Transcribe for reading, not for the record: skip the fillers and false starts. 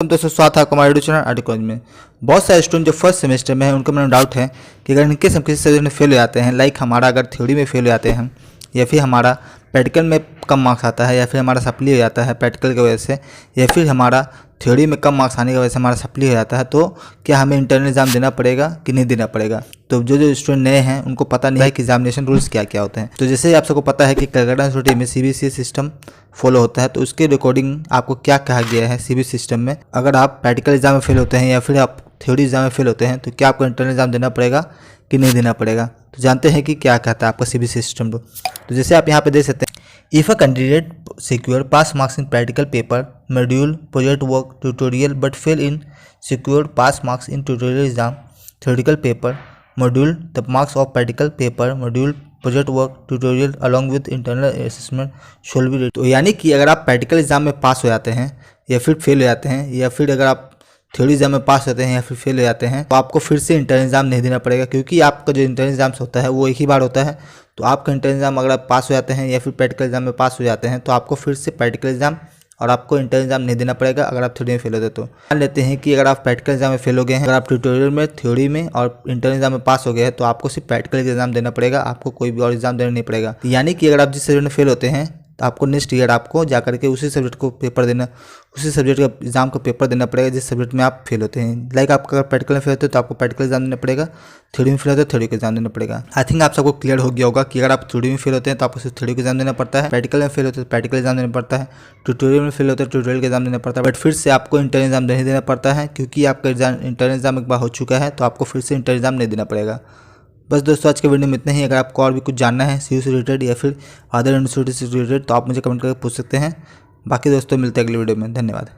Welcome दोस्तों, स्वागत है आपका हमारे यूट्यूब चैनल आर्ट कॉलेज में। बहुत सारे स्टूडेंट जो फर्स्ट सेमेस्टर में है उनको मेरा डाउट है कि अगर इनकेस हम किसी सब्जेक्ट में फेल हो जाते हैं, लाइक हमारा अगर थ्योरी में फेल हो जाते हैं या फिर हमारा प्रैक्टिकल में कम मार्क्स आता है या फिर हमारा सप्ली हो जाता है प्रैक्टिकल की वजह से, या फिर हमारा थ्योरी में कम मार्क्स आने की वजह से हमारा सप्ली हो जाता है, तो क्या हमें इंटरनल एग्जाम देना पड़ेगा कि नहीं देना पड़ेगा। तो जो स्टूडेंट नए हैं उनको पता नहीं है कि एग्जामिनेशन रूल्स क्या क्या होते हैं। तो जैसे आप सबको पता है कि कलकत्ता यूनिवर्सिटी में सीबीएसई सिस्टम फॉलो होता है, तो उसके रिकॉर्डिंग आपको क्या कहा गया है सीबीएसई सिस्टम में, अगर आप प्रैक्टिकल एग्जाम में फेल होते हैं या फिर आप थ्योरी एग्जाम में फेल होते हैं तो क्या आपको इंटरनल एग्जाम देना पड़ेगा कि नहीं देना पड़ेगा। तो जानते हैं कि क्या कहता है आपका सीबीएसई सिस्टम। तो जैसे आप यहाँ पे देख सकते हैं, if a candidate secure pass marks in practical paper, module, project work, tutorial but fail in secured pass marks in tutorial exam, theoretical paper, module, the marks of practical paper, module, project work, tutorial along with internal assessment shall be। तो यानी कि अगर आप practical exam में पास हो जाते हैं या फिर फेल हो जाते हैं या फिर अगर आप थ्योरी एग्जाम में पास होते हैं या फिर फेल हो जाते हैं तो आपको फिर से इंटरनल एग्जाम नहीं देना पड़ेगा, क्योंकि आपका जो इंटरनल एग्जाम्स होता है वो एक ही बार होता है। तो आपका इंटरनल एग्जाम अगर आप पास हो जाते हैं या फिर प्रैक्टिकल एग्जाम में पास हो जाते हैं तो आपको फिर से प्रैक्टिकल एग्जाम और आपको इंटरनल एग्जाम नहीं देना पड़ेगा अगर आप थ्योरी में फेल होते। तो मान लेते हैं कि अगर आप प्रैक्टिकल एग्जाम में फेल हो गए हैं, अगर आप ट्यूटोरियल में, थ्योरी में और इंटरनल एग्जाम में पास हो गए हैं तो आपको सिर्फ प्रैक्टिकल एग्जाम देना पड़ेगा, आपको कोई भी और एग्जाम देना नहीं पड़ेगा। यानी कि अगर आप जिस सब्जेक्ट में फेल होते हैं तो आपको नेक्स्ट ईयर आपको जाकर के उसी सब्जेक्ट को पेपर देना, उसी सब्जेक्ट का एग्जाम का पेपर देना पड़ेगा जिस सब्जेक्ट में आप फेल होते हैं। लाइक आपका अगर प्रैक्टिकल में फेल होते हैं तो आपको प्रैक्टिकल एग्जाम देना पड़ेगा, थ्योरी में फेल होते हैं थ्योरी का एग्जाम देना पड़ेगा। आई थिंक आप सबको क्लियर हो गया होगा कि अगर आप थ्योरी में फेल होते हैं तो आपको सिर्फ थ्योरी का एग्जाम देना पड़ता है, प्रैक्टिकल में फेल होते हैं तो प्रैक्टिकल एग्जाम देना पड़ता है, ट्यूटोरियल में फेल होते हैं ट्यूटोरियल का एग्जाम देना पड़ता है। बट फिर से आपको इंटरनल एग्जाम नहीं देना पड़ता है, क्योंकि आपका इंटरनल एग्जाम एक बार हो चुका है तो आपको फिर से इंटरनल एग्जाम नहीं देना पड़ेगा। बस दोस्तों, आज के वीडियो में इतना ही। अगर आपको और भी कुछ जानना है सी से रिलेटेड या फिर अदर यूनिवर्सिटी से रिलेटेड तो आप मुझे कमेंट करके पूछ सकते हैं। बाकी दोस्तों मिलते हैं अगले वीडियो में। धन्यवाद।